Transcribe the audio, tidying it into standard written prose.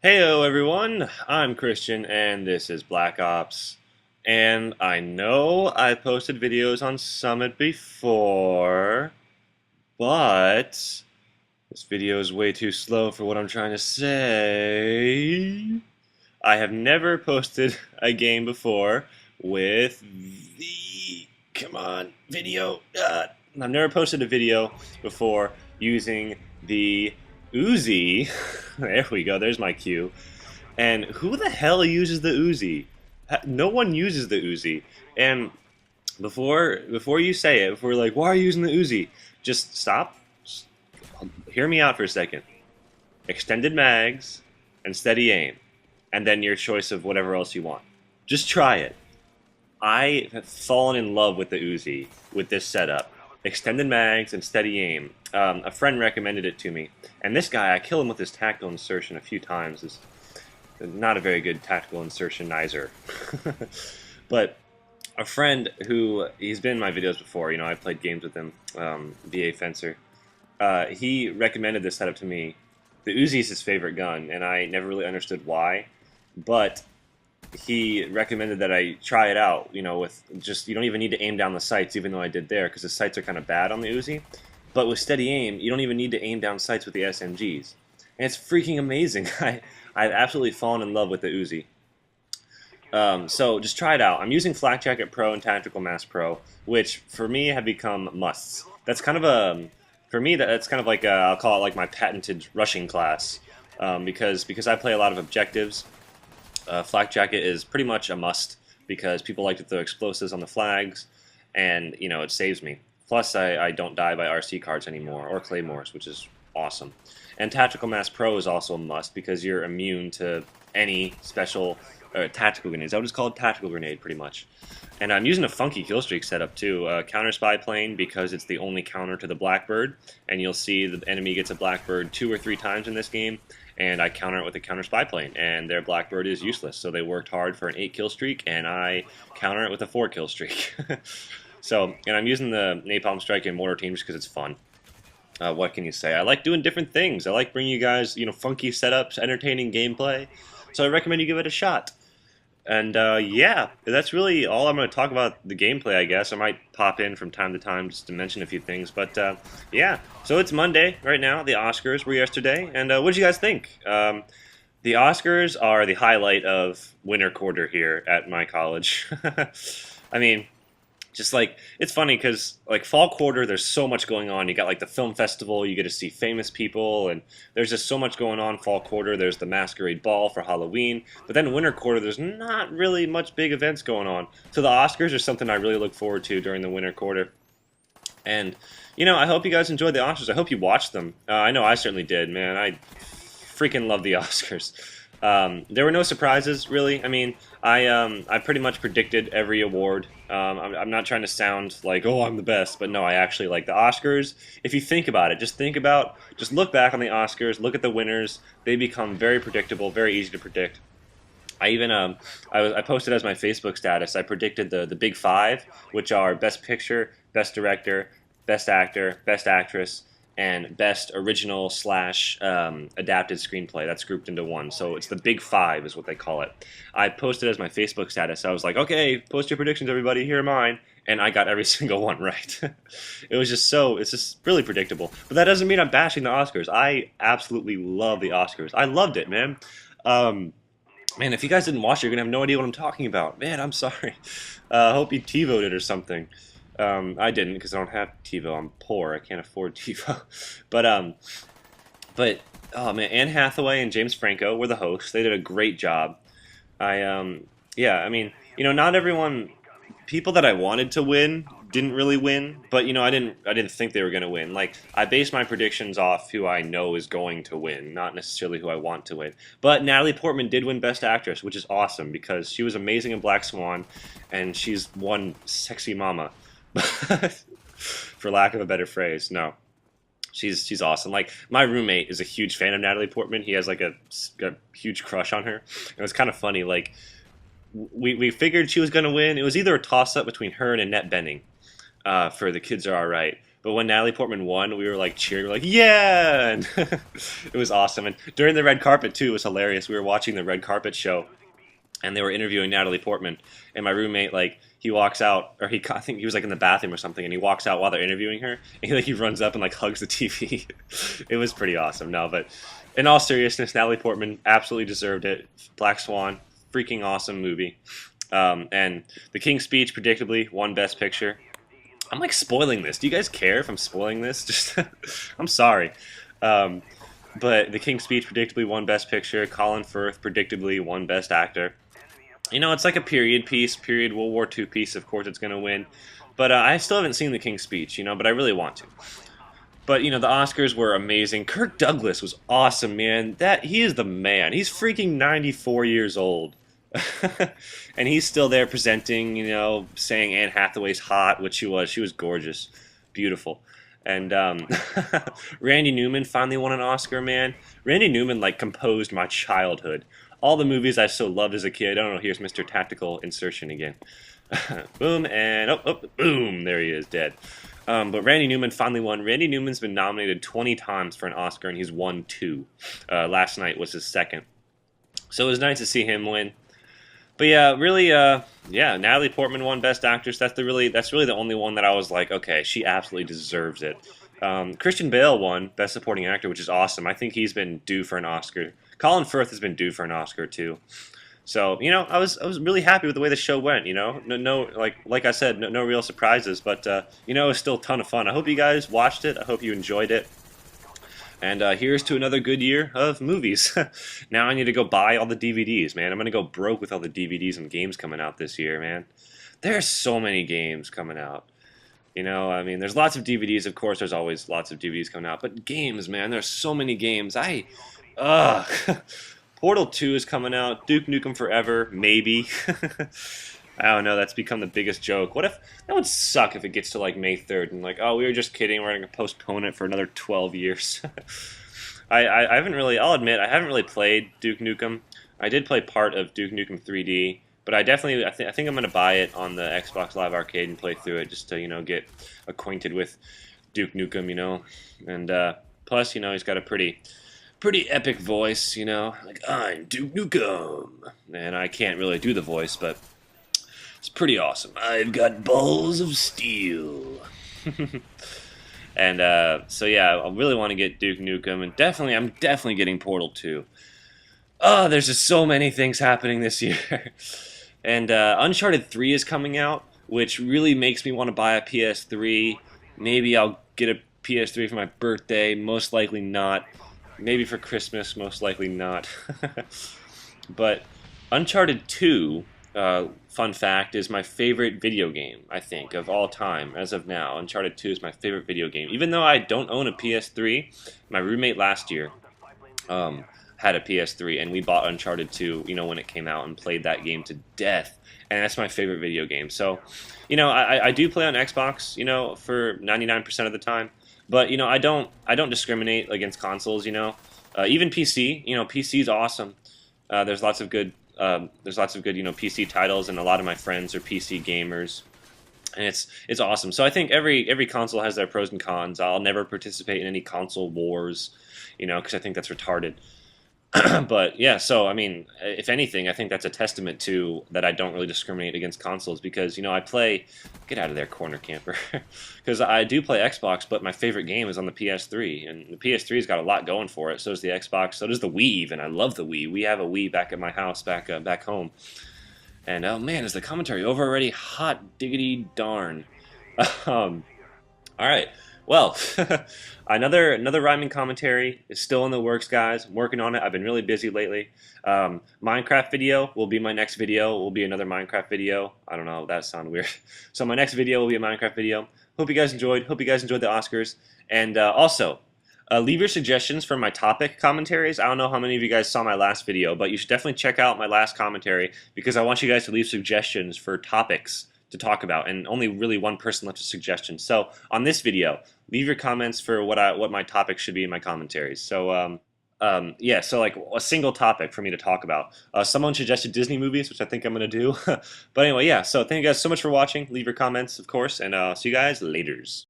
Heyo everyone, I'm Christian and this is Black Ops. And I know I posted videos on Summit before, but this video is way too slow for what I'm trying to say. I have never posted a game before with the... Come on, video. I've never posted a video before using the UZI. There we go, there's my cue. And who the hell uses the UZI? No one uses the UZI. And before you say it, before you're like, why are you using the UZI? Just stop. Hear me out for a second. Extended mags and steady aim, and then your choice of whatever else you want. Just try it. I have fallen in love with the UZI with this setup. Extended mags and steady aim. A friend recommended it to me, and this guy, I kill him with his tactical insertion a few times. Is not a very good tactical insertionizer. But a friend who, he's been in my videos before, you know, I've played games with him, VA Fencer, he recommended this setup to me. The Uzi is his favorite gun, and I never really understood why, but he recommended that I try it out, you know, with just, you don't even need to aim down the sights, even though I did there, because the sights are kind of bad on the Uzi. But with steady aim, you don't even need to aim down sights with the SMGs. And it's freaking amazing. I've absolutely fallen in love with the Uzi. So just try it out. I'm using Flak Jacket Pro and Tactical Mask Pro, which for me have become musts. That's kind of a, for me that's kind of like I'll call it like my patented rushing class, because I play a lot of objectives. Flak Jacket is pretty much a must because people like to throw explosives on the flags, and you know it saves me. Plus, I don't die by RC cards anymore or claymores, which is awesome. And Tactical Mask Pro is also a must because you're immune to any special tactical grenades. I would just call it tactical grenade, pretty much. And I'm using a funky killstreak setup too. Counter spy plane because it's the only counter to the Blackbird, and you'll see the enemy gets a Blackbird 2 or 3 times in this game, and I counter it with a counter spy plane, and their Blackbird is useless. So they worked hard for an 8 kill streak, and I counter it with a 4 kill streak. So, and I'm using the Napalm Strike and Mortar Team just because it's fun. What can you say? I like doing different things. I like bringing you guys, you know, funky setups, entertaining gameplay. So I recommend you give it a shot. And yeah, that's really all I'm going to talk about the gameplay, I guess. I might pop in from time to time just to mention a few things. But yeah, so it's Monday right now. The Oscars were yesterday. And what did you guys think? The Oscars are the highlight of winter quarter here at my college. I mean, just like it's funny because like fall quarter there's so much going on. You got like the film festival, you get to see famous people, and there's just so much going on. Fall quarter there's the masquerade ball for Halloween, but then winter quarter there's not really much big events going on. So the Oscars are something I really look forward to during the winter quarter. And you know, I hope you guys enjoyed the Oscars. I hope you watched them. I know I certainly did, man. I freaking love the Oscars. There were no surprises, really. I mean, I pretty much predicted every award. I'm not trying to sound like, oh, I'm the best, but no, I actually like the Oscars. If you think about it, just look back on the Oscars, look at the winners. They become very predictable, very easy to predict. I even I posted as my Facebook status. I predicted the big 5, which are Best Picture, Best Director, Best Actor, Best Actress, and Best Original / Adapted Screenplay. That's grouped into one. So it's the big 5 is what they call it. I posted as my Facebook status. I was like, okay, post your predictions, everybody. Here are mine. And I got every single one right. It's just really predictable. But that doesn't mean I'm bashing the Oscars. I absolutely love the Oscars. I loved it, man. Man, if you guys didn't watch it, you're going to have no idea what I'm talking about. Man, I'm sorry. I hope you TiVoed it or something. I didn't because I don't have TiVo. I'm poor. I can't afford TiVo. But oh man, Anne Hathaway and James Franco were the hosts. They did a great job. Yeah, I mean, you know, not everyone, people that I wanted to win didn't really win, but you know, I didn't think they were going to win. Like, I base my predictions off who I know is going to win, not necessarily who I want to win. But Natalie Portman did win Best Actress, which is awesome because she was amazing in Black Swan, and she's one sexy mama. For lack of a better phrase, no. She's awesome. Like, my roommate is a huge fan of Natalie Portman. He has like a huge crush on her. It was kind of funny. Like, we figured she was going to win. It was either a toss-up between her and Annette Bening for The Kids Are Alright. But when Natalie Portman won, we were like cheering, we were like, yeah! And it was awesome. And during the red carpet, too, it was hilarious. We were watching the red carpet show, and they were interviewing Natalie Portman, and my roommate, like, he walks out, or I think he was like in the bathroom or something, and he walks out while they're interviewing her, and he runs up and like hugs the TV. It was pretty awesome. No, but in all seriousness, Natalie Portman absolutely deserved it. Black Swan, freaking awesome movie. And The King's Speech predictably won Best Picture. I'm like spoiling this. Do you guys care if I'm spoiling this? Just I'm sorry. But The King's Speech predictably won Best Picture. Colin Firth predictably won Best Actor. You know, it's like a period piece, period World War II piece. Of course, it's going to win. But I still haven't seen The King's Speech, you know, but I really want to. But, you know, the Oscars were amazing. Kirk Douglas was awesome, man. He is the man. He's freaking 94 years old. And he's still there presenting, you know, saying Anne Hathaway's hot, which she was. She was gorgeous. Beautiful. And Randy Newman finally won an Oscar, man. Randy Newman, like, composed my childhood. All the movies I so loved as a kid. I don't know, here's Mr. Tactical Insertion again. Boom, and boom, there he is, dead. But Randy Newman finally won. Randy Newman's been nominated 20 times for an Oscar, and he's won 2. Last night was his second. So it was nice to see him win. But yeah, really, yeah, Natalie Portman won Best Actress. That's really the only one that I was like, okay, she absolutely deserves it. Christian Bale won Best Supporting Actor, which is awesome. I think he's been due for an Oscar. Colin Firth has been due for an Oscar too. So, you know, I was really happy with the way the show went. You know, no like I said, no real surprises, but you know, it was still a ton of fun. I hope you guys watched it. I hope you enjoyed it. And here's to another good year of movies. Now I need to go buy all the DVDs, man. I'm gonna go broke with all the DVDs and games coming out this year, man. There's so many games coming out. You know, I mean, there's lots of DVDs, of course, there's always lots of DVDs coming out, but games, man, there's so many games. Portal 2 is coming out, Duke Nukem Forever, maybe. I don't know, that's become the biggest joke. What if, that would suck if it gets to like May 3rd and like, oh, we were just kidding, we're going to postpone it for another 12 years. I haven't really, I'll admit, I haven't really played Duke Nukem. I did play part of Duke Nukem 3D. But I definitely, I think I'm going to buy it on the Xbox Live Arcade and play through it just to, you know, get acquainted with Duke Nukem, you know. And plus, you know, he's got a pretty epic voice, you know. Like, I'm Duke Nukem. And I can't really do the voice, but it's pretty awesome. I've got balls of steel. And so, yeah, I really want to get Duke Nukem. And I'm definitely getting Portal 2. Oh, there's just so many things happening this year. And Uncharted 3 is coming out, which really makes me want to buy a PS3. Maybe I'll get a PS3 for my birthday. Most likely not. Maybe for Christmas. Most likely not. But Uncharted 2, fun fact, is my favorite video game, I think, of all time, as of now. Uncharted 2 is my favorite video game. Even though I don't own a PS3, my roommate last year had a PS3, and we bought Uncharted 2, you know, when it came out, and played that game to death. And that's my favorite video game. So, you know, I do play on Xbox, you know, for 99% of the time. But, you know, I don't discriminate against consoles, you know. Even PC, you know, PC's awesome. There's lots of good, you know, PC titles, and a lot of my friends are PC gamers. And it's awesome. So I think every console has their pros and cons. I'll never participate in any console wars, you know, because I think that's retarded. But yeah, so I mean, if anything, I think that's a testament to that I don't really discriminate against consoles, because, you know, I play, get out of there, corner camper, because I do play Xbox, but my favorite game is on the PS3, and the PS3's got a lot going for it. So does the Xbox, so does the Wii even. I love the Wii. We have a Wii back at my house, back home. And oh man, is the commentary over already? Hot diggity darn. All right. Well, another rhyming commentary is still in the works, guys. I'm working on it. I've been really busy lately. Minecraft video will be my next video. Will be another Minecraft video. I don't know. That sounded weird. So my next video will be a Minecraft video. Hope you guys enjoyed. Hope you guys enjoyed the Oscars. And also, leave your suggestions for my topic commentaries. I don't know how many of you guys saw my last video, but you should definitely check out my last commentary, because I want you guys to leave suggestions for topics to talk about, and only really one person left a suggestion. So on this video, leave your comments for what my topic should be in my commentaries. So yeah, so like a single topic for me to talk about. Someone suggested Disney movies, which I think I'm gonna do. But anyway, yeah. So thank you guys so much for watching. Leave your comments, of course, and see you guys laters.